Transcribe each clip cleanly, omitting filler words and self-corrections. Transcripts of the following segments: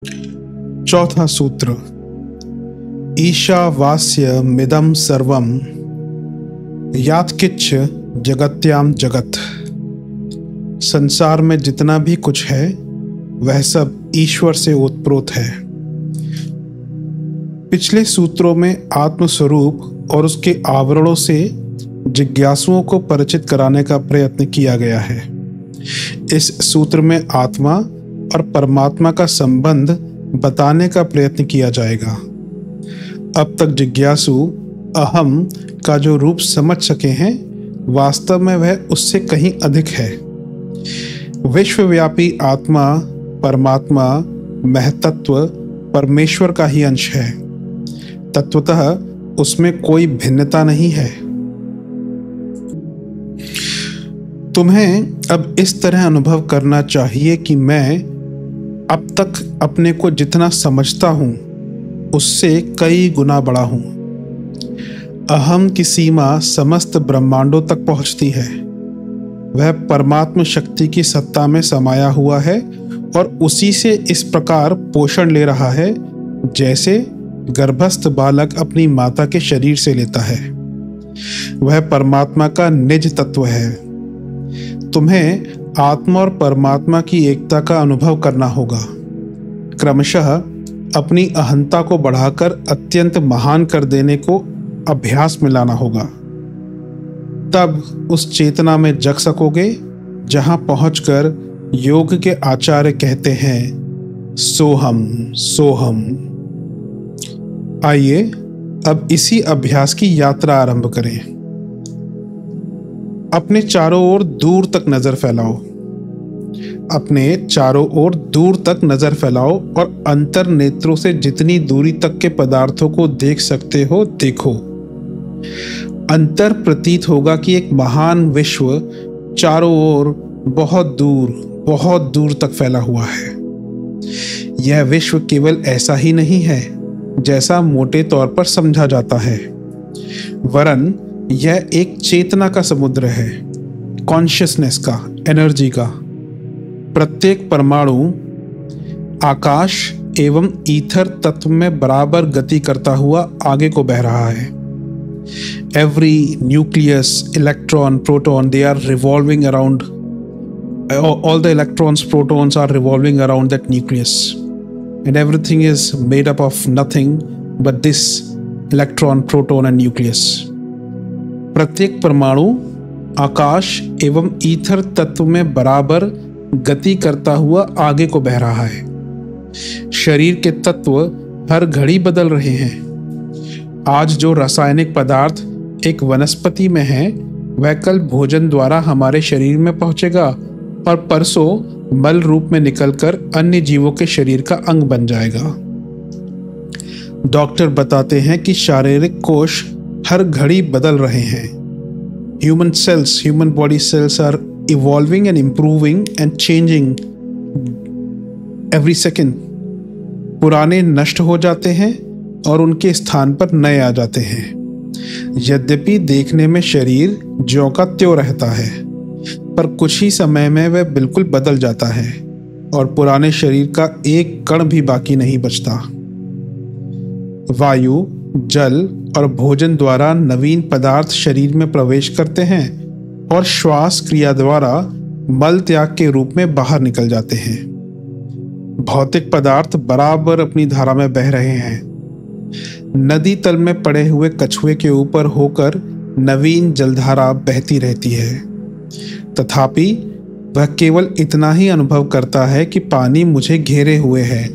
चौथा सूत्र, ईशावास्य मिदं सर्वं यात्किच्छ जगत्याम जगत। संसार में जितना भी कुछ है वह सब ईश्वर से ओतप्रोत है। पिछले सूत्रों में आत्मस्वरूप और उसके आवरणों से जिज्ञासुओं को परिचित कराने का प्रयत्न किया गया है। इस सूत्र में आत्मा और परमात्मा का संबंध बताने का प्रयत्न किया जाएगा। अब तक जिज्ञासु अहम का जो रूप समझ सके हैं, वास्तव में वह उससे कहीं अधिक है। विश्वव्यापी आत्मा परमात्मा महतत्व परमेश्वर का ही अंश है। तत्वतः उसमें कोई भिन्नता नहीं है। तुम्हें अब इस तरह अनुभव करना चाहिए कि मैं अब तक अपने को जितना समझता हूँ उससे कई गुना बड़ा हूँ। अहम की सीमा समस्त ब्रह्मांडों तक पहुँचती है। वह परमात्म शक्ति की सत्ता में समाया हुआ है और उसी से इस प्रकार पोषण ले रहा है जैसे गर्भस्थ बालक अपनी माता के शरीर से लेता है। वह परमात्मा का निज तत्व है। तुम्हें आत्मा और परमात्मा की एकता का अनुभव करना होगा। क्रमशः अपनी अहंता को बढ़ाकर अत्यंत महान कर देने को अभ्यास में लाना होगा। तब उस चेतना में जग सकोगे जहां पहुंचकर योग के आचार्य कहते हैं सोहम सोहम। आइए अब इसी अभ्यास की यात्रा आरंभ करें। अपने चारों ओर दूर तक नजर फैलाओ। अपने चारों ओर दूर तक नजर फैलाओ और अंतर नेत्रों से जितनी दूरी तक के पदार्थों को देख सकते हो देखो। अंतर प्रतीत होगा कि एक महान विश्व चारों ओर बहुत दूर तक फैला हुआ है। यह विश्व केवल ऐसा ही नहीं है जैसा मोटे तौर पर समझा जाता है, वरन यह एक चेतना का समुद्र है, कॉन्शियसनेस का, एनर्जी का। प्रत्येक परमाणु आकाश एवं ईथर तत्व में बराबर गति करता हुआ आगे को बह रहा है। Every nucleus, electron, proton, they are revolving around, all the electrons, protons are revolving around that nucleus, and everything is made up of nothing but this electron, proton and nucleus. प्रत्येक परमाणु आकाश एवं ईथर तत्व में बराबर गति करता हुआ आगे को बह रहा है। शरीर के तत्व हर घड़ी बदल रहे हैं। आज जो रासायनिक पदार्थ एक वनस्पति में है वह कल भोजन द्वारा हमारे शरीर में पहुंचेगा और परसों मल रूप में निकलकर अन्य जीवों के शरीर का अंग बन जाएगा। डॉक्टर बताते हैं कि शारीरिक कोश हर घड़ी बदल रहे हैं। Human body cells are evolving and improving and changing every second. पुराने नष्ट हो जाते हैं और उनके स्थान पर नए आ जाते हैं। यद्यपि देखने में शरीर ज्यों का त्यों रहता है, पर कुछ ही समय में वह बिल्कुल बदल जाता है और पुराने शरीर का एक कण भी बाकी नहीं बचता। वायु, जल और भोजन द्वारा नवीन पदार्थ शरीर में प्रवेश करते हैं और श्वास क्रिया द्वारा मल त्याग के रूप में बाहर निकल जाते हैं। भौतिक पदार्थ बराबर अपनी धारा में बह रहे हैं। नदी तल में पड़े हुए कछुए के ऊपर होकर नवीन जलधारा बहती रहती है। तथापि वह केवल इतना ही अनुभव करता है कि पानी मुझे घेरे हुए है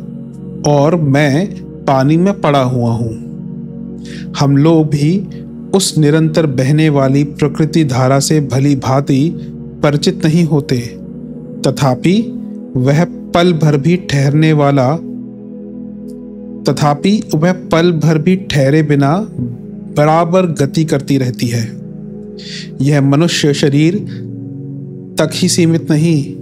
और मैं पानी में पड़ा हुआ हूँ। हम लोग भी उस निरंतर बहने वाली प्रकृति धारा से भली भांति परिचित नहीं होते, तथापि वह पल भर भी ठहरे बिना बराबर गति करती रहती है। यह मनुष्य शरीर तक ही सीमित नहीं,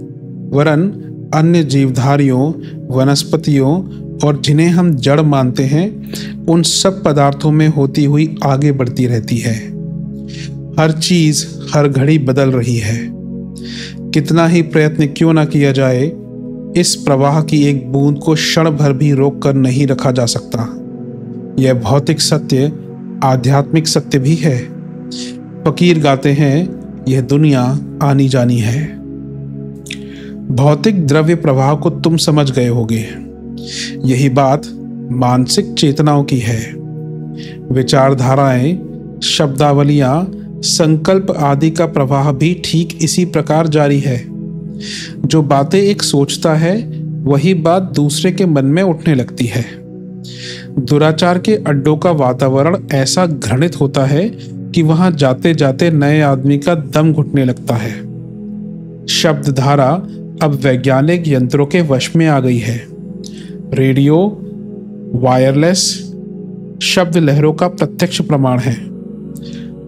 वरन अन्य जीवधारियों, वनस्पतियों और जिन्हें हम जड़ मानते हैं उन सब पदार्थों में होती हुई आगे बढ़ती रहती है। हर चीज हर घड़ी बदल रही है। कितना ही प्रयत्न क्यों ना किया जाए, इस प्रवाह की एक बूंद को क्षण भर भी रोक कर नहीं रखा जा सकता। यह भौतिक सत्य आध्यात्मिक सत्य भी है। फकीर गाते हैं, यह दुनिया आनी जानी है। भौतिक द्रव्य प्रवाह को तुम समझ गए होगे। यही बात मानसिक चेतनाओं की है। विचारधाराएं, शब्दावलियां, संकल्प आदि का प्रवाह भी ठीक इसी प्रकार जारी है। जो बातें एक सोचता है वही बात दूसरे के मन में उठने लगती है। दुराचार के अड्डों का वातावरण ऐसा घृणित होता है कि वहां जाते जाते नए आदमी का दम घुटने लगता है। शब्द धारा अब वैज्ञानिक यंत्रों के वश में आ गई है। रेडियो, वायरलेस शब्द लहरों का प्रत्यक्ष प्रमाण है।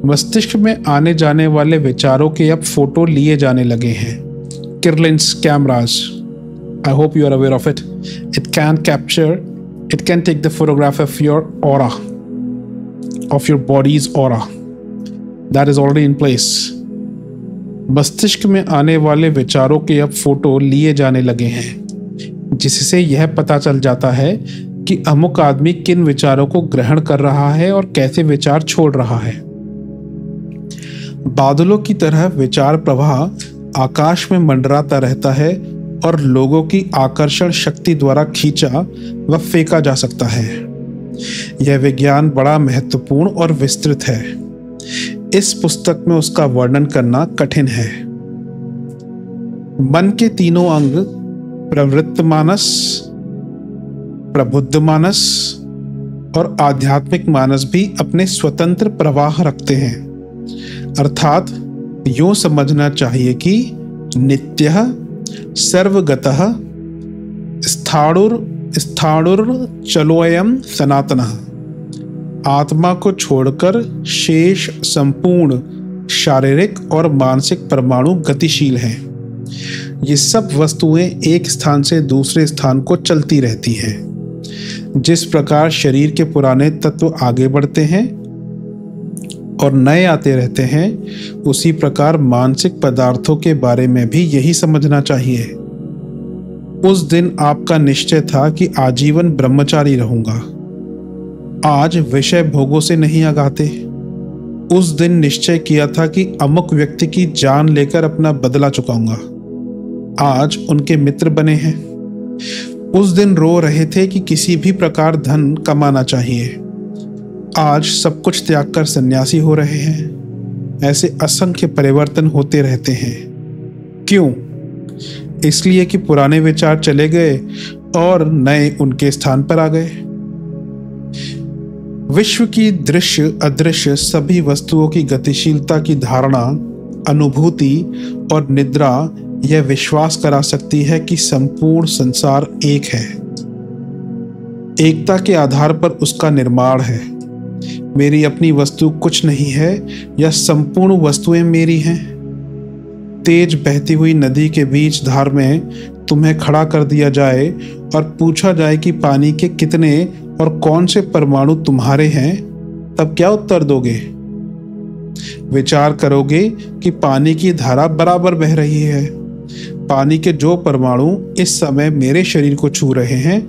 मस्तिष्क में आने जाने वाले विचारों के अब फोटो लिए जाने लगे हैं। Kirlian's cameras, I hope you are aware of it. It can take the photograph of your aura, of your body's aura. That is already in place. मस्तिष्क में आने वाले विचारों के अब फोटो लिए जाने लगे हैं, जिससे यह पता चल जाता है कि अमुक आदमी किन विचारों को ग्रहण कर रहा है और कैसे विचार छोड़ रहा है। बादलों की तरह विचार प्रवाह आकाश में मंडराता रहता है और लोगों की आकर्षण शक्ति द्वारा खींचा व फेंका जा सकता है। यह विज्ञान बड़ा महत्वपूर्ण और विस्तृत है। इस पुस्तक में उसका वर्णन करना कठिन है। मन के तीनों अंग प्रवृत्त मानस, प्रबुद्ध मानस और आध्यात्मिक मानस भी अपने स्वतंत्र प्रवाह रखते हैं। अर्थात यूं समझना चाहिए कि नित्यः सर्वगतः स्थाणुर्चलोऽयं सनातनः। आत्मा को छोड़कर शेष संपूर्ण शारीरिक और मानसिक परमाणु गतिशील हैं। ये सब वस्तुएं एक स्थान से दूसरे स्थान को चलती रहती हैं। जिस प्रकार शरीर के पुराने तत्व आगे बढ़ते हैं और नए आते रहते हैं, उसी प्रकार मानसिक पदार्थों के बारे में भी यही समझना चाहिए। उस दिन आपका निश्चय था कि आजीवन ब्रह्मचारी रहूंगा। आज विषय भोगों से नहीं आगाते। उस दिन निश्चय किया था कि अमुक व्यक्ति की जान लेकर अपना बदला चुकाऊंगा। आज उनके मित्र बने हैं। उस दिन रो रहे थे कि किसी भी प्रकार धन कमाना चाहिए। आज सब कुछ त्याग कर सन्यासी हो रहे हैं। ऐसे असंख्य परिवर्तन होते रहते हैं। क्यों? इसलिए कि पुराने विचार चले गए और नए उनके स्थान पर आ गए। विश्व की दृश्य अदृश्य सभी वस्तुओं की गतिशीलता की धारणा, अनुभूति और निद्रा यह विश्वास करा सकती है कि संपूर्ण संसार एक है। एकता के आधार पर उसका निर्माण है। मेरी अपनी वस्तु कुछ नहीं है या संपूर्ण वस्तुएं मेरी हैं। तेज बहती हुई नदी के बीच धार में तुम्हें खड़ा कर दिया जाए और पूछा जाए कि पानी के कितने और कौन से परमाणु तुम्हारे हैं, तब क्या उत्तर दोगे? विचार करोगे कि पानी की धारा बराबर बह रही है। पानी के जो परमाणु इस समय मेरे शरीर को छू रहे हैं,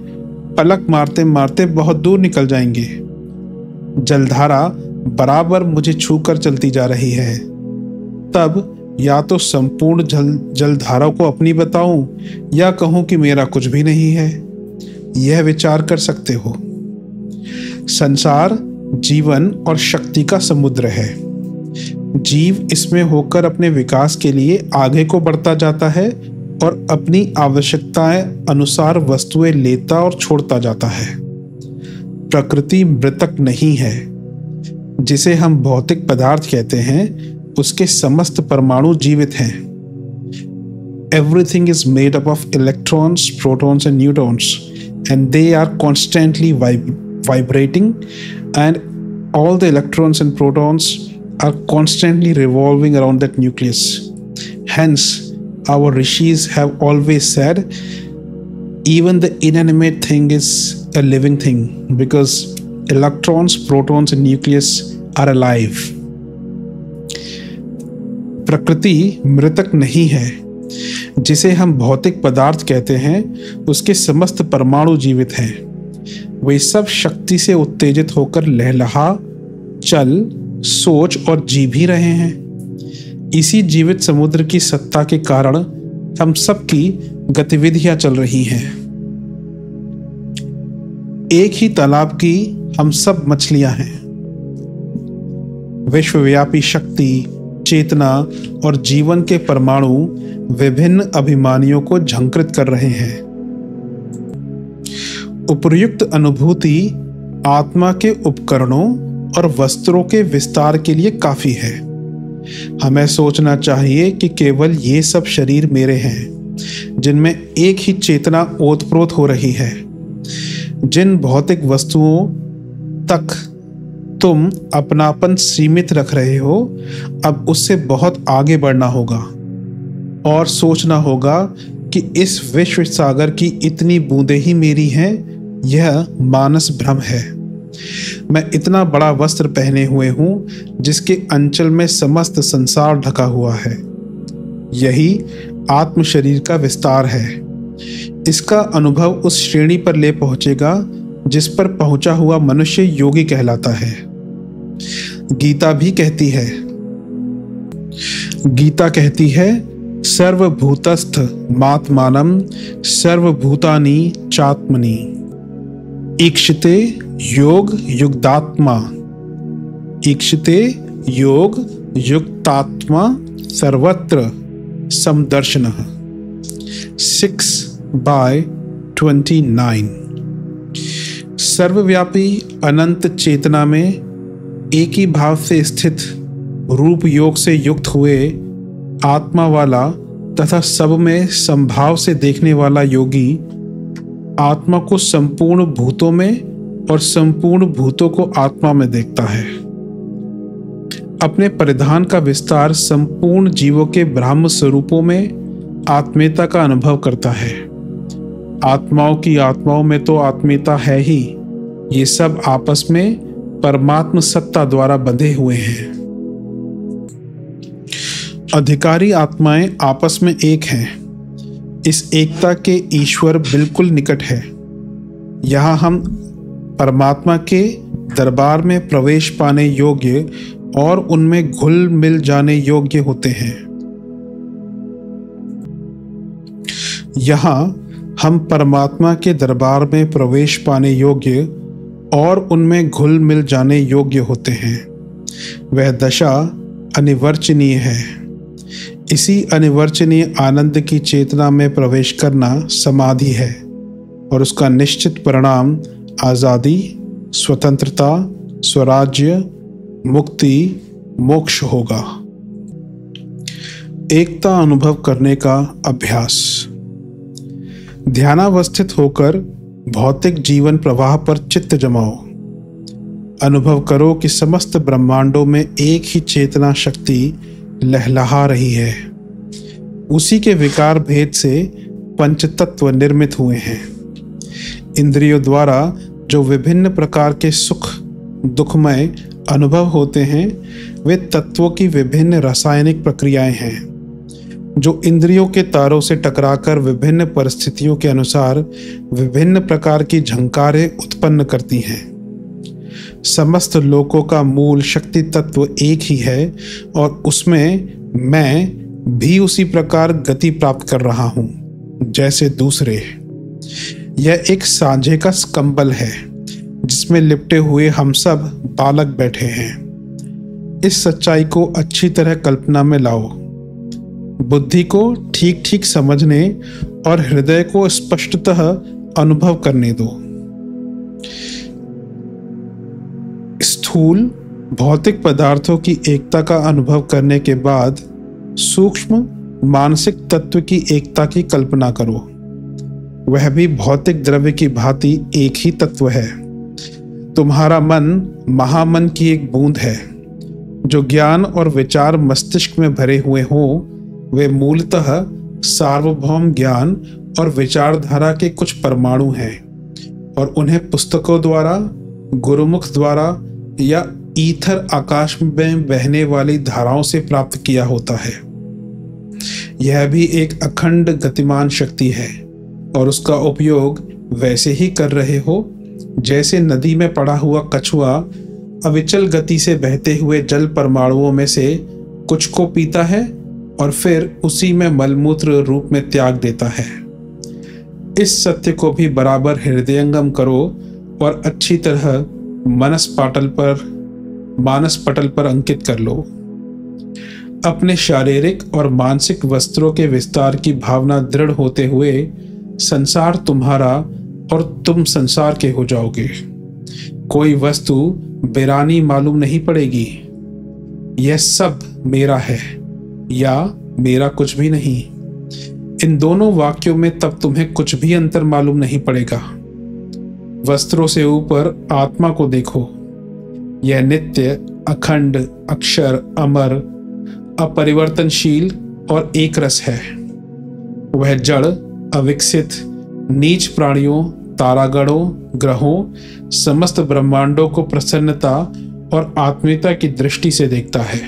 पलक मारते मारते बहुत दूर निकल जाएंगे। जलधारा बराबर मुझे छूकर चलती जा रही है। तब या तो संपूर्ण जलधारा को अपनी बताऊं या कहूं कि मेरा कुछ भी नहीं है। यह विचार कर सकते हो। संसार जीवन और शक्ति का समुद्र है। जीव इसमें होकर अपने विकास के लिए आगे को बढ़ता जाता है और अपनी आवश्यकताएं अनुसार वस्तुएं लेता और छोड़ता जाता है। प्रकृति मृतक नहीं है। जिसे हम भौतिक पदार्थ कहते हैं, उसके समस्त परमाणु जीवित हैं। Everything is made up of electrons, protons and neutrons, and they are constantly vibrating, and all the electrons and protons are constantly revolving around that nucleus. Hence, our rishis have always said, even the inanimate thing is a living thing, because electrons, protons and nucleus are alive. प्रकृति मृतक नहीं है। जिसे हम भौतिक पदार्थ कहते हैं, उसके समस्त परमाणु जीवित हैं। वे सब शक्ति से उत्तेजित होकर लहलहा, चल, सोच और जी भी रहे हैं। इसी जीवित समुद्र की सत्ता के कारण हम सब की गतिविधियां चल रही हैं। एक ही तालाब की हम सब मछलियां हैं। विश्वव्यापी शक्ति, चेतना और जीवन के परमाणु विभिन्न अभिमानियों को झंकृत कर रहे हैं। उपर्युक्त अनुभूति आत्मा के उपकरणों और वस्त्रों के विस्तार के लिए काफी है। हमें सोचना चाहिए कि केवल ये सब शरीर मेरे हैं, जिनमें एक ही चेतना ओतप्रोत हो रही है। जिन भौतिक वस्तुओं तक तुम अपनापन सीमित रख रहे हो, अब उससे बहुत आगे बढ़ना होगा और सोचना होगा कि इस विश्व सागर की इतनी बूंदें ही मेरी हैं। यह मानस भ्रम है। मैं इतना बड़ा वस्त्र पहने हुए हूँ जिसके अंचल में समस्त संसार ढका हुआ है। यही आत्म शरीर का विस्तार है। इसका अनुभव उस श्रेणी पर ले पहुंचेगा जिस पर पहुंचा हुआ मनुष्य योगी कहलाता है। गीता कहती है सर्वभूतस्थ मात्मानं सर्वभूतानि चात्मनि ईक्षते योग युक्तात्मा सर्वत्र समदर्शनः 6/29। सर्वव्यापी अनंत चेतना में एक ही भाव से स्थित, रूप योग से युक्त हुए आत्मा वाला तथा सब में संभाव से देखने वाला योगी आत्मा को संपूर्ण भूतों में और संपूर्ण भूतों को आत्मा में देखता है। अपने परिधान का विस्तार संपूर्ण जीवों के ब्रह्म स्वरूपों में आत्मीयता का अनुभव करता है। आत्माओं की आत्माओं में तो आत्मीयता है ही। ये सब आपस में परमात्म सत्ता द्वारा बंधे हुए हैं। अधिकारी आत्माएं आपस में एक हैं। इस एकता के ईश्वर बिल्कुल निकट है। यहाँ हम परमात्मा के दरबार में प्रवेश पाने योग्य और उनमें घुल मिल जाने योग्य होते हैं। यहाँ हम परमात्मा के दरबार में प्रवेश पाने योग्य और उनमें घुल मिल जाने योग्य होते हैं। वह दशा अनिवर्चनीय है। इसी अनिवर्चनीय आनंद की चेतना में प्रवेश करना समाधि है और उसका निश्चित परिणाम आज़ादी, स्वतंत्रता, स्वराज्य, मुक्ति, मोक्ष होगा। एकता अनुभव करने का अभ्यास। ध्यानावस्थित होकर भौतिक जीवन प्रवाह पर चित्त जमाओ। अनुभव करो कि समस्त ब्रह्मांडों में एक ही चेतना शक्ति लहलहा रही है। उसी के विकार भेद से पंचतत्व निर्मित हुए हैं। इंद्रियों द्वारा जो विभिन्न प्रकार के सुख दुखमय अनुभव होते हैं, वे तत्वों की विभिन्न रासायनिक प्रक्रियाएं हैं जो इंद्रियों के तारों से टकराकर विभिन्न परिस्थितियों के अनुसार विभिन्न प्रकार की झंकारें उत्पन्न करती हैं। समस्त लोकों का मूल शक्ति तत्व एक ही है और उसमें मैं भी उसी प्रकार गति प्राप्त कर रहा हूँ जैसे दूसरे। यह एक सांझे का कंबल है जिसमें लिपटे हुए हम सब बालक बैठे हैं। इस सच्चाई को अच्छी तरह कल्पना में लाओ। बुद्धि को ठीक ठीक समझने और हृदय को स्पष्टतः अनुभव करने दो। स्थूल भौतिक पदार्थों की एकता का अनुभव करने के बाद सूक्ष्म मानसिक तत्व की एकता की कल्पना करो। वह भी भौतिक द्रव्य की भांति एक ही तत्व है। तुम्हारा मन महामन की एक बूंद है। जो ज्ञान और विचार मस्तिष्क में भरे हुए हों, वे मूलतः सार्वभौम ज्ञान और विचारधारा के कुछ परमाणु हैं और उन्हें पुस्तकों द्वारा, गुरुमुख द्वारा या ईथर आकाश में बहने वाली धाराओं से प्राप्त किया होता है। यह भी एक अखंड गतिमान शक्ति है और उसका उपयोग वैसे ही कर रहे हो जैसे नदी में पड़ा हुआ कछुआ अविचल गति से बहते हुए जल परमाणुओं में से कुछ को पीता है और फिर उसी में मलमूत्र रूप में त्याग देता है। इस सत्य को भी बराबर हृदयंगम करो और अच्छी तरह मानस पटल पर अंकित कर लो। अपने शारीरिक और मानसिक वस्त्रों के विस्तार की भावना दृढ़ होते हुए संसार तुम्हारा और तुम संसार के हो जाओगे। कोई वस्तु बेरानी मालूम नहीं पड़ेगी। यह सब मेरा है या मेरा कुछ भी नहीं। इन दोनों वाक्यों में तब तुम्हें कुछ भी अंतर मालूम नहीं पड़ेगा। वस्त्रों से ऊपर आत्मा को देखो। यह नित्य, अखंड, अक्षर, अमर, अपरिवर्तनशील और एक रस है। वह जड़, अविकसित, नीच प्राणियों, तारागणों, ग्रहों, समस्त ब्रह्मांडों को प्रसन्नता और आत्मीयता की दृष्टि से देखता है।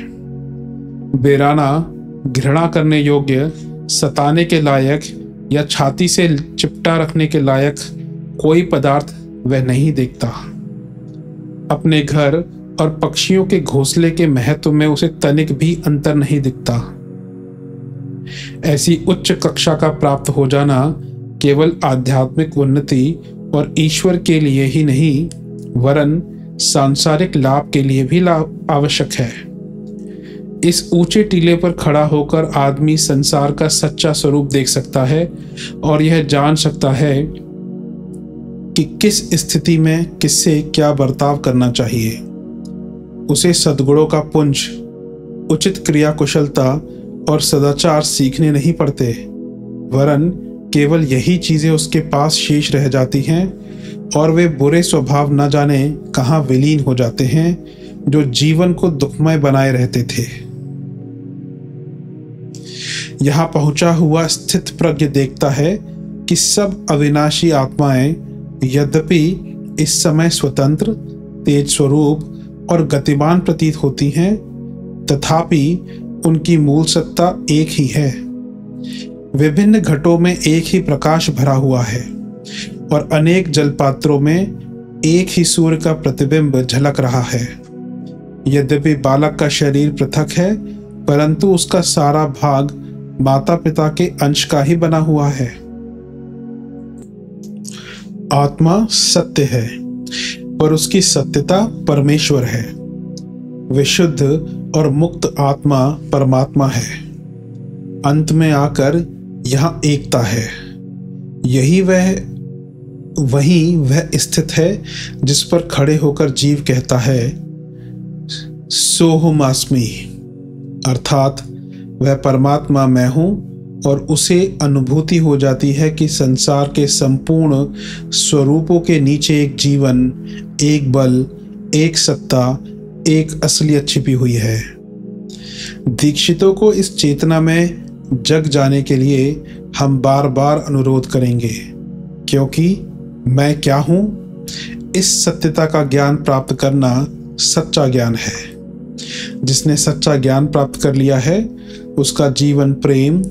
बेराना, घृणा करने योग्य, सताने के लायक या छाती से चिपटा रखने के लायक कोई पदार्थ वह नहीं देखता। अपने घर और पक्षियों के घोंसले के महत्व में उसे तनिक भी अंतर नहीं दिखता। ऐसी उच्च कक्षा का प्राप्त हो जाना केवल आध्यात्मिक उन्नति और ईश्वर के लिए ही नहीं वरन सांसारिक लाभ के लिए भी आवश्यक है। इस ऊंचे टीले पर खड़ा होकर आदमी संसार का सच्चा स्वरूप देख सकता है और यह जान सकता है कि किस स्थिति में किससे क्या बर्ताव करना चाहिए। उसे सद्गुणों का पुंज, उचित क्रिया कुशलता और सदाचार सीखने नहीं पड़ते, वरन केवल यही चीजें उसके पास शेष रह जाती हैं और वे बुरे स्वभाव न जाने कहाँ विलीन हो जाते हैं जो जीवन को दुखमय बनाए रहते थे। यहाँ पहुंचा हुआ स्थित प्रज्ञ देखता है कि सब अविनाशी आत्माएं यद्यपि इस समय स्वतंत्र, तेज स्वरूप और गतिमान प्रतीत होती हैं, तथापि उनकी मूल सत्ता एक ही है। विभिन्न घटों में एक ही प्रकाश भरा हुआ है और अनेक जलपात्रों में एक ही सूर्य का प्रतिबिंब झलक रहा है। यद्यपि बालक का शरीर पृथक है, परंतु उसका सारा भाग माता पिता के अंश का ही बना हुआ है। आत्मा सत्य है, पर उसकी सत्यता परमेश्वर है। विशुद्ध और मुक्त आत्मा परमात्मा है। अंत में आकर यहाँ एकता है। वहीं वह स्थित है जिस पर खड़े होकर जीव कहता है सोहमास्मि, अर्थात वह परमात्मा मैं हूँ, और उसे अनुभूति हो जाती है कि संसार के संपूर्ण स्वरूपों के नीचे एक जीवन, एक बल, एक सत्ता, एक असलियत छिपी हुई है। दीक्षितों को इस चेतना में जग जाने के लिए हम बार बार अनुरोध करेंगे, क्योंकि मैं क्या हूँ, इस सत्यता का ज्ञान प्राप्त करना सच्चा ज्ञान है। जिसने सच्चा ज्ञान प्राप्त कर लिया है उसका जीवन प्रेम,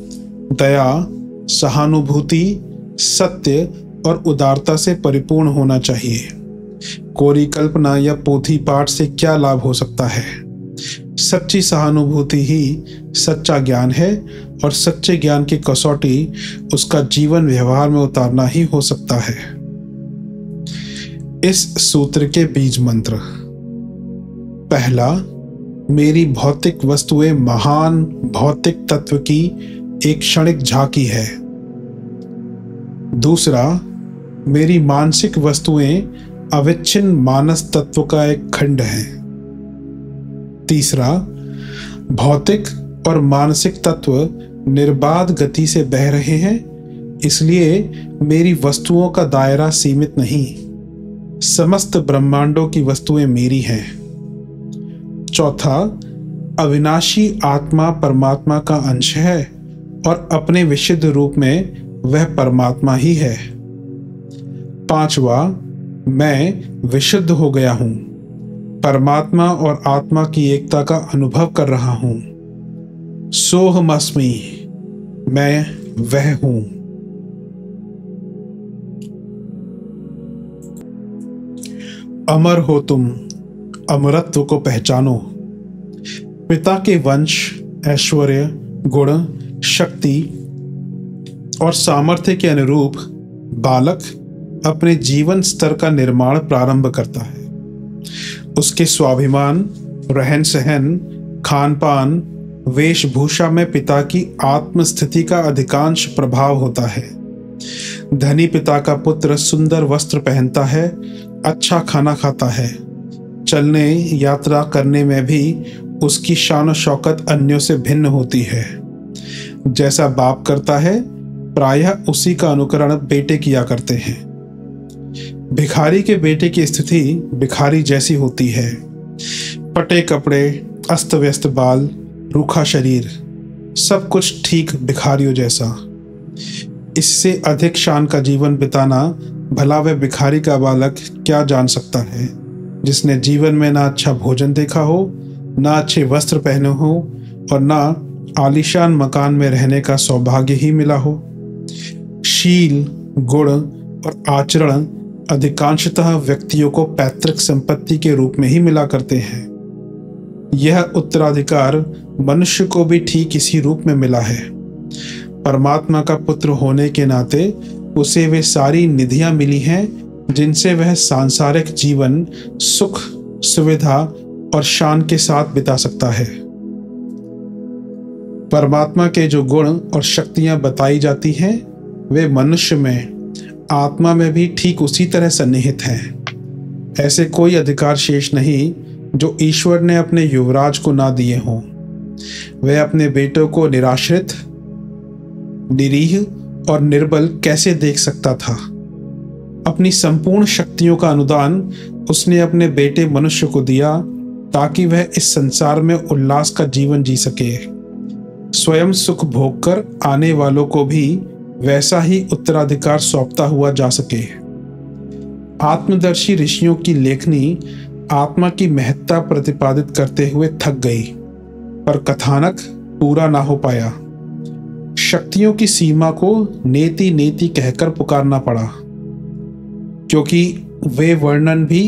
दया, सहानुभूति, सत्य और उदारता से परिपूर्ण होना चाहिए। कोरी कल्पना या पोथी पाठ से क्या लाभ हो सकता है। सच्ची सहानुभूति ही सच्चा ज्ञान है और सच्चे ज्ञान की कसौटी उसका जीवन व्यवहार में उतारना ही हो सकता है। इस सूत्र के बीज मंत्र: पहला, मेरी भौतिक वस्तुएं महान भौतिक तत्व की एक क्षणिक झांकी है। दूसरा, मेरी मानसिक वस्तुएं अविच्छिन्न मानस तत्व का एक खंड है। तीसरा, भौतिक और मानसिक तत्व निर्बाध गति से बह रहे हैं, इसलिए मेरी वस्तुओं का दायरा सीमित नहीं, समस्त ब्रह्मांडों की वस्तुएं मेरी हैं। चौथा, अविनाशी आत्मा परमात्मा का अंश है और अपने विशुद्ध रूप में वह परमात्मा ही है। पांचवा, मैं विशुद्ध हो गया हूँ, परमात्मा और आत्मा की एकता का अनुभव कर रहा हूँ। सोहमस्मि, मैं वह हूं। अमर हो तुम, अमरत्व को पहचानो। पिता के वंश, ऐश्वर्य, गुण, शक्ति और सामर्थ्य के अनुरूप बालक अपने जीवन स्तर का निर्माण प्रारंभ करता है। उसके स्वाभिमान, रहन सहन, खान पान, वेशभूषा में पिता की आत्मस्थिति का अधिकांश प्रभाव होता है। धनी पिता का पुत्र सुंदर वस्त्र पहनता है, अच्छा खाना खाता है। चलने यात्रा करने में भी उसकी शान शौकत अन्यों से भिन्न होती है। जैसा बाप करता है प्रायः उसी का अनुकरण बेटे किया करते हैं। भिखारी के बेटे की स्थिति भिखारी जैसी होती है। फटे कपड़े, अस्त व्यस्त बाल, रूखा शरीर, सब कुछ ठीक भिखारियों जैसा। इससे अधिक शान का जीवन बिताना भला वह भिखारी का बालक क्या जान सकता है, जिसने जीवन में ना अच्छा भोजन देखा हो, ना अच्छे वस्त्र पहने हो और ना आलीशान मकान में रहने का सौभाग्य ही मिला हो। शील, गुण और आचरण अधिकांशतः व्यक्तियों को पैतृक संपत्ति के रूप में ही मिला करते हैं। यह उत्तराधिकार मनुष्य को भी ठीक इसी रूप में मिला है। परमात्मा का पुत्र होने के नाते उसे वे सारी निधियां मिली हैं जिनसे वह सांसारिक जीवन सुख, सुविधा और शान के साथ बिता सकता है। परमात्मा के जो गुण और शक्तियां बताई जाती हैं वे मनुष्य में, आत्मा में भी ठीक उसी तरह सन्निहित हैं। ऐसे कोई अधिकार शेष नहीं जो ईश्वर ने अपने युवराज को ना दिए हों। वह अपने बेटों को निराश्रित, निरीह और निर्बल कैसे देख सकता था। अपनी संपूर्ण शक्तियों का अनुदान उसने अपने बेटे मनुष्य को दिया ताकि वह इस संसार में उल्लास का जीवन जी सके, स्वयं सुख भोग कर आने वालों को भी वैसा ही उत्तराधिकार सौंपता हुआ जा सके। आत्मदर्शी ऋषियों की लेखनी आत्मा की महत्ता प्रतिपादित करते हुए थक गई, पर कथानक पूरा ना हो पाया। शक्तियों की सीमा को नेति नेति कहकर पुकारना पड़ा, क्योंकि वे वर्णन भी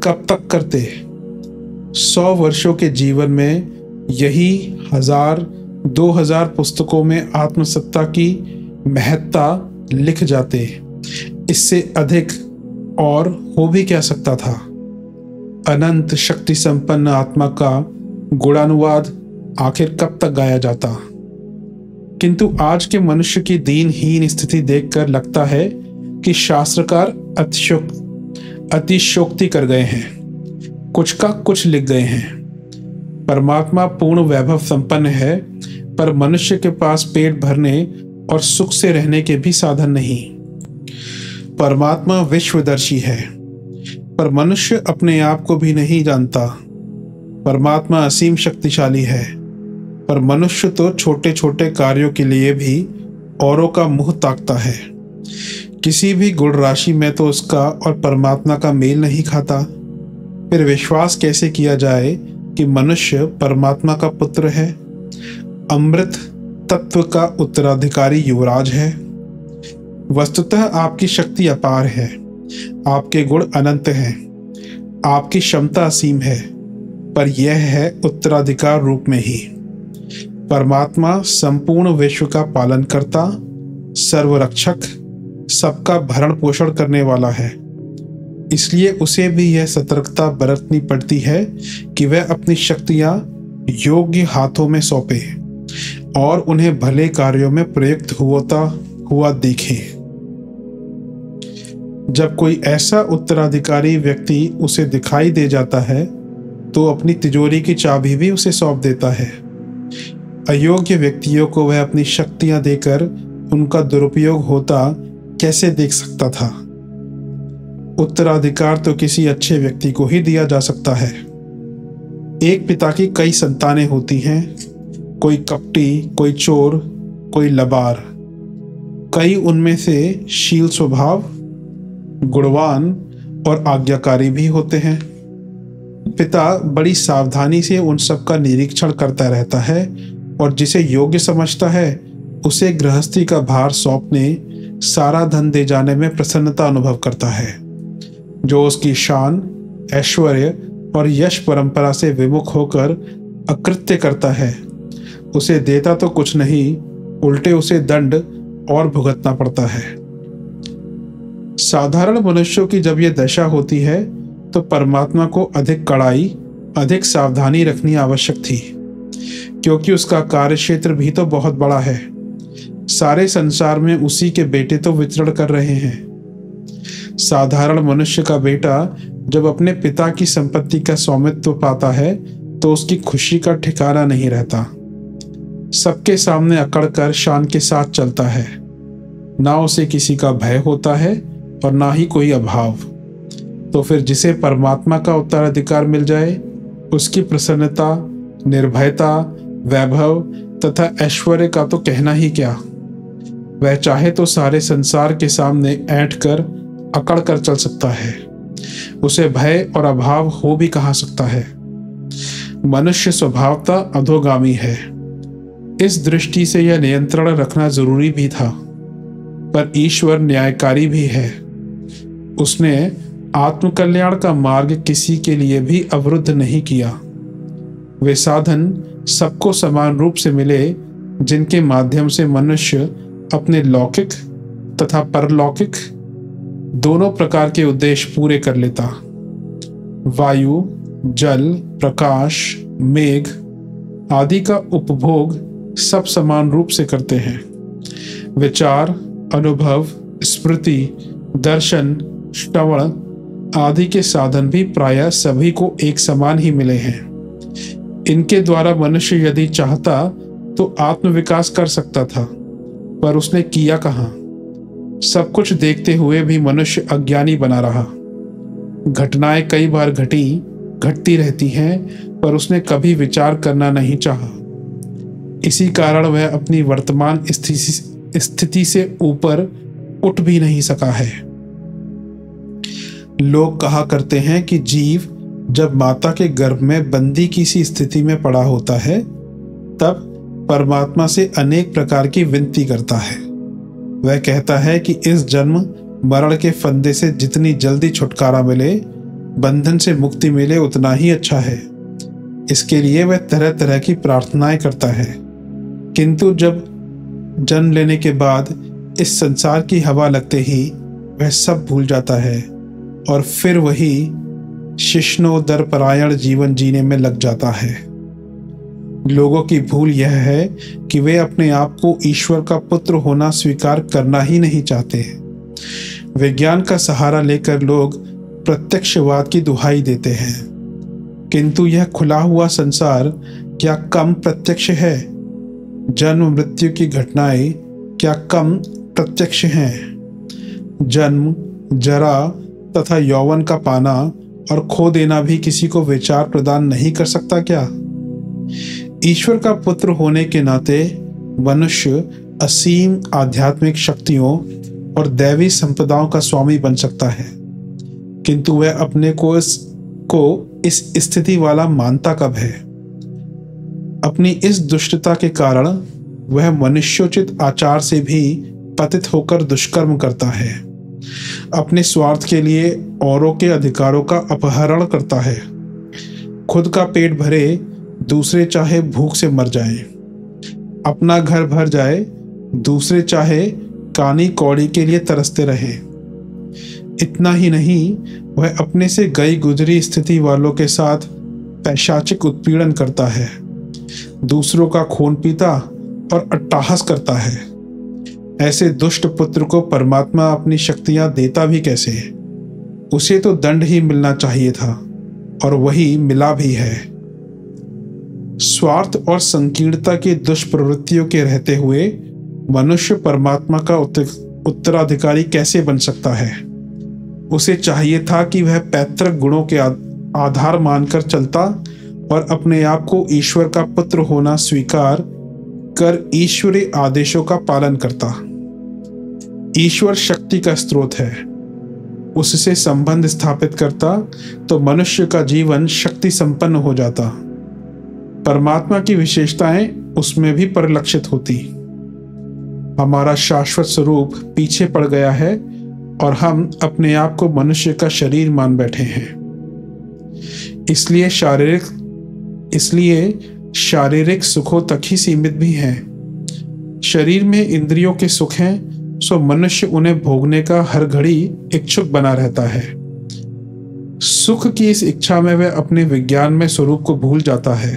कब तक करते। 100 वर्षों के जीवन में यही 1000-2000 पुस्तकों में आत्मसत्ता की महत्ता लिख जाते। इससे अधिक और हो भी क्या सकता था। अनंत शक्ति संपन्न आत्मा का गुणानुवाद आखिर कब तक गाया जाता। किंतु आज के मनुष्य की दीनहीन स्थिति देखकर लगता है कि शास्त्रकार अतिशयोक्ति कर गए हैं, कुछ का कुछ लिख गए हैं। परमात्मा पूर्ण वैभव संपन्न है, पर मनुष्य के पास पेट भरने और सुख से रहने के भी साधन नहीं। परमात्मा विश्वदर्शी है, पर मनुष्य अपने आप को भी नहीं जानता। परमात्मा असीम शक्तिशाली है, पर मनुष्य तो छोटे छोटे कार्यों के लिए भी औरों का मुंह ताकता है। किसी भी गुण राशि में तो उसका और परमात्मा का मेल नहीं खाता। फिर विश्वास कैसे किया जाए कि मनुष्य परमात्मा का पुत्र है, अमृत तत्व का उत्तराधिकारी युवराज है। वस्तुतः आपकी शक्ति अपार है, आपके गुण अनंत हैं, आपकी क्षमता असीम है, पर यह है उत्तराधिकार रूप में ही। परमात्मा संपूर्ण विश्व का पालन करता, सर्वरक्षक, सबका भरण पोषण करने वाला है। इसलिए उसे भी यह सतर्कता बरतनी पड़ती है कि वह अपनी शक्तियां योग्य हाथों में सौंपे और उन्हें भले कार्यों में प्रयुक्त होता हुआ देखे। जब कोई ऐसा उत्तराधिकारी व्यक्ति उसे दिखाई दे जाता है तो अपनी तिजोरी की चाबी भी उसे सौंप देता है। अयोग्य व्यक्तियों को वह अपनी शक्तियां देकर उनका दुरुपयोग होता कैसे देख सकता था। उत्तराधिकार तो किसी अच्छे व्यक्ति को ही दिया जा सकता है। एक पिता की कई संतानें होती हैं, कोई कपटी, कोई चोर, कोई लबार। कई उनमें से शील स्वभाव, गुणवान और आज्ञाकारी भी होते हैं। पिता बड़ी सावधानी से उन सब का निरीक्षण करता रहता है और जिसे योग्य समझता है उसे गृहस्थी का भार सौंपने, सारा धन दे जाने में प्रसन्नता अनुभव करता है। जो उसकी शान, ऐश्वर्य और यश परंपरा से विमुख होकर अकृत्य करता है, उसे देता तो कुछ नहीं, उल्टे उसे दंड और भुगतना पड़ता है। साधारण मनुष्यों की जब यह दशा होती है तो परमात्मा को अधिक कड़ाई, अधिक सावधानी रखनी आवश्यक थी, क्योंकि उसका कार्यक्षेत्र भी तो बहुत बड़ा है। सारे संसार में उसी के बेटे तो विचरण कर रहे हैं। साधारण मनुष्य का बेटा जब अपने पिता की संपत्ति का स्वामित्व पाता है तो उसकी खुशी का ठिकाना नहीं रहता। सबके सामने अकड़ कर शान के साथ चलता है। ना उसे किसी का भय होता है और ना ही कोई अभाव। तो फिर जिसे परमात्मा का उत्तराधिकार मिल जाए, उसकी प्रसन्नता, निर्भयता, वैभव तथा ऐश्वर्य का तो कहना ही क्या। वह चाहे तो सारे संसार के सामने ऐंठ कर, अकड़ कर चल सकता है। उसे भय और अभाव हो भी कहाँ सकता है। मनुष्य स्वभावतः अधोगामी है। इस दृष्टि से यह नियंत्रण रखना जरूरी भी था। पर ईश्वर न्यायकारी भी है। उसने आत्मकल्याण का मार्ग किसी के लिए भी अवरुद्ध नहीं किया। वे साधन सबको समान रूप से मिले जिनके माध्यम से मनुष्य अपने लौकिक तथा परलौकिक दोनों प्रकार के उद्देश्य पूरे कर लेता। वायु, जल, प्रकाश, मेघ आदि का उपभोग सब समान रूप से करते हैं। विचार, अनुभव, स्मृति, दर्शन, श्रवण आदि के साधन भी प्रायः सभी को एक समान ही मिले हैं। इनके द्वारा मनुष्य यदि चाहता तो आत्मविकास कर सकता था, पर उसने किया कहाँ। सब कुछ देखते हुए भी मनुष्य अज्ञानी बना रहा। घटनाएं कई बार घटती रहती हैं, पर उसने कभी विचार करना नहीं चाहा। इसी कारण वह अपनी वर्तमान स्थिति से ऊपर उठ भी नहीं सका है। लोग कहा करते हैं कि जीव जब माता के गर्भ में बंदी की सी स्थिति में पड़ा होता है, तब परमात्मा से अनेक प्रकार की विनती करता है। वह कहता है कि इस जन्म मरण के फंदे से जितनी जल्दी छुटकारा मिले, बंधन से मुक्ति मिले, उतना ही अच्छा है। इसके लिए वह तरह तरह की प्रार्थनाएं करता है, किंतु जब जन्म लेने के बाद इस संसार की हवा लगते ही वह सब भूल जाता है और फिर वही शिष्णोदर परायण जीवन जीने में लग जाता है। लोगों की भूल यह है कि वे अपने आप को ईश्वर का पुत्र होना स्वीकार करना ही नहीं चाहते। विज्ञान का सहारा लेकर लोग प्रत्यक्षवाद की दुहाई देते हैं, किंतु यह खुला हुआ संसार क्या कम प्रत्यक्ष है? जन्म मृत्यु की घटनाएं क्या कम प्रत्यक्ष हैं? जन्म, जरा तथा यौवन का पाना और खो देना भी किसी को विचार प्रदान नहीं कर सकता क्या? ईश्वर का पुत्र होने के नाते मनुष्य असीम आध्यात्मिक शक्तियों और दैवी संपदाओं का स्वामी बन सकता है, किंतु वह अपने को इस स्थिति वाला मानता कब है? अपनी इस दुष्टता के कारण वह मनुष्योचित आचार से भी पतित होकर दुष्कर्म करता है। अपने स्वार्थ के लिए औरों के अधिकारों का अपहरण करता है। खुद का पेट भरे, दूसरे चाहे भूख से मर जाएं। अपना घर भर जाए, दूसरे चाहे कानी कौड़ी के लिए तरसते रहें। इतना ही नहीं, वह अपने से गई गुजरी स्थिति वालों के साथ पैशाचिक उत्पीड़न करता है, दूसरों का खून पीता और अट्टहास करता है। ऐसे दुष्ट पुत्र को परमात्मा अपनी शक्तियां देता भी कैसे? उसे तो दंड ही मिलना चाहिए था, और वही मिला भी है। स्वार्थ और संकीर्णता की दुष्प्रवृत्तियों के रहते हुए मनुष्य परमात्मा का उत्तराधिकारी कैसे बन सकता है? उसे चाहिए था कि वह पैतृक गुणों के आधार मानकर चलता और अपने आप को ईश्वर का पुत्र होना स्वीकार कर ईश्वरीय आदेशों का पालन करता। ईश्वर शक्ति का स्रोत है, उससे संबंध स्थापित करता तो मनुष्य का जीवन शक्ति संपन्न हो जाता। परमात्मा की विशेषताएं उसमें भी परिलक्षित होती। हमारा शाश्वत स्वरूप पीछे पड़ गया है और हम अपने आप को मनुष्य का शरीर मान बैठे हैं। इसलिए शारीरिक सुखों तक ही सीमित भी हैं। शरीर में इंद्रियों के सुख हैं, सो मनुष्य उन्हें भोगने का हर घड़ी इच्छुक बना रहता है। सुख की इस इच्छा में वह अपने विज्ञान में स्वरूप को भूल जाता है।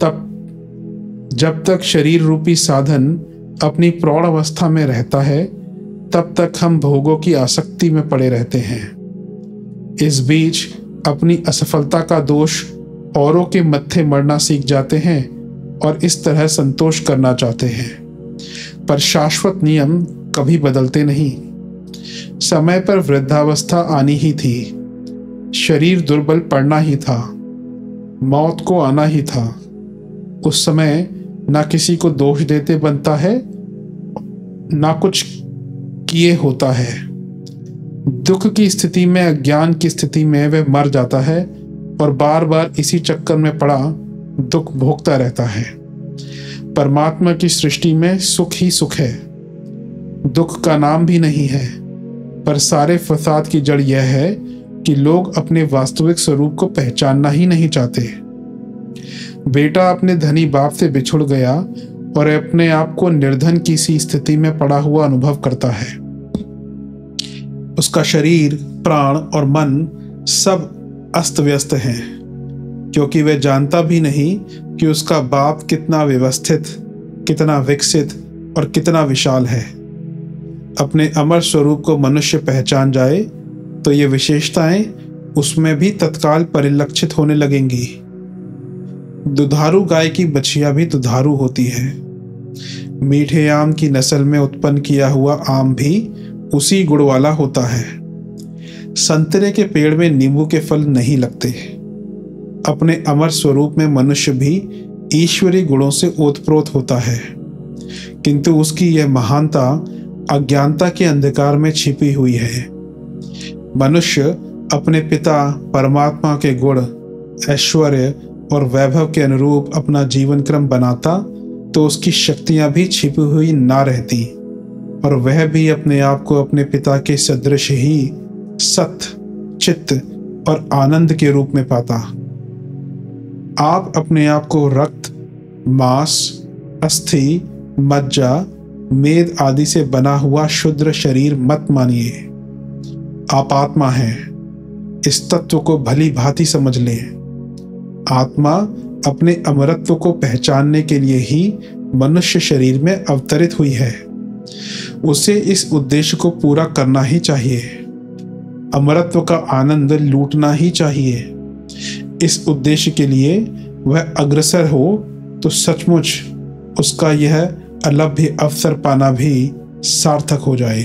तब जब तक शरीर रूपी साधन अपनी प्रौढ़ अवस्था में रहता है, तब तक हम भोगों की आसक्ति में पड़े रहते हैं। इस बीच अपनी असफलता का दोष औरों के मत्थे मरना सीख जाते हैं और इस तरह संतोष करना चाहते हैं। पर शाश्वत नियम कभी बदलते नहीं। समय पर वृद्धावस्था आनी ही थी, शरीर दुर्बल पड़ना ही था, मौत को आना ही था। उस समय ना किसी को दोष देते बनता है, ना कुछ किए होता है। दुख की स्थिति में, अज्ञान की स्थिति में वह मर जाता है और बार बार इसी चक्कर में पड़ा दुख भोगता रहता है। परमात्मा की सृष्टि में सुख ही सुख है, दुख का नाम भी नहीं है। पर सारे फसाद की जड़ यह है कि लोग अपने वास्तविक स्वरूप को पहचानना ही नहीं चाहते। बेटा अपने धनी बाप से बिछुड़ गया और अपने आप को निर्धन की सी स्थिति में पड़ा हुआ अनुभव करता है। उसका शरीर, प्राण और मन सब अस्त व्यस्त हैं, क्योंकि वह जानता भी नहीं कि उसका बाप कितना व्यवस्थित, कितना विकसित और कितना विशाल है। अपने अमर स्वरूप को मनुष्य पहचान जाए तो ये विशेषताएं उसमें भी तत्काल परिलक्षित होने लगेंगी। दुधारू गाय की बछिया भी दुधारू होती है। मीठे आम की नस्ल में उत्पन्न किया हुआ आम भी उसी गुण वाला होता है। संतरे के पेड़ में नींबू के फल नहीं लगते। अपने अमर स्वरूप में मनुष्य भी ईश्वरी गुणों से ओतप्रोत होता है, किंतु उसकी यह महानता अज्ञानता के अंधकार में छिपी हुई है। मनुष्य अपने पिता परमात्मा के गुण, ऐश्वर्य और वैभव के अनुरूप अपना जीवन क्रम बनाता तो उसकी शक्तियां भी छिपी हुई ना रहती और वह भी अपने आप को अपने पिता के सदृश ही सत्य, चित्त और आनंद के रूप में पाता। आप अपने आप को रक्त, मांस, अस्थि, मज्जा, मेद आदि से बना हुआ शुद्र शरीर मत मानिए। आप आत्मा हैं। इस तत्व को भली भांति समझ लें। आत्मा अपने अमरत्व को पहचानने के लिए ही मनुष्य शरीर में अवतरित हुई है। उसे इस उद्देश्य को पूरा करना ही चाहिए। अमरत्व का आनंद लूटना ही चाहिए। इस उद्देश्य के लिए वह अग्रसर हो तो सचमुच उसका यह अलभ्य अवसर पाना भी सार्थक हो जाए।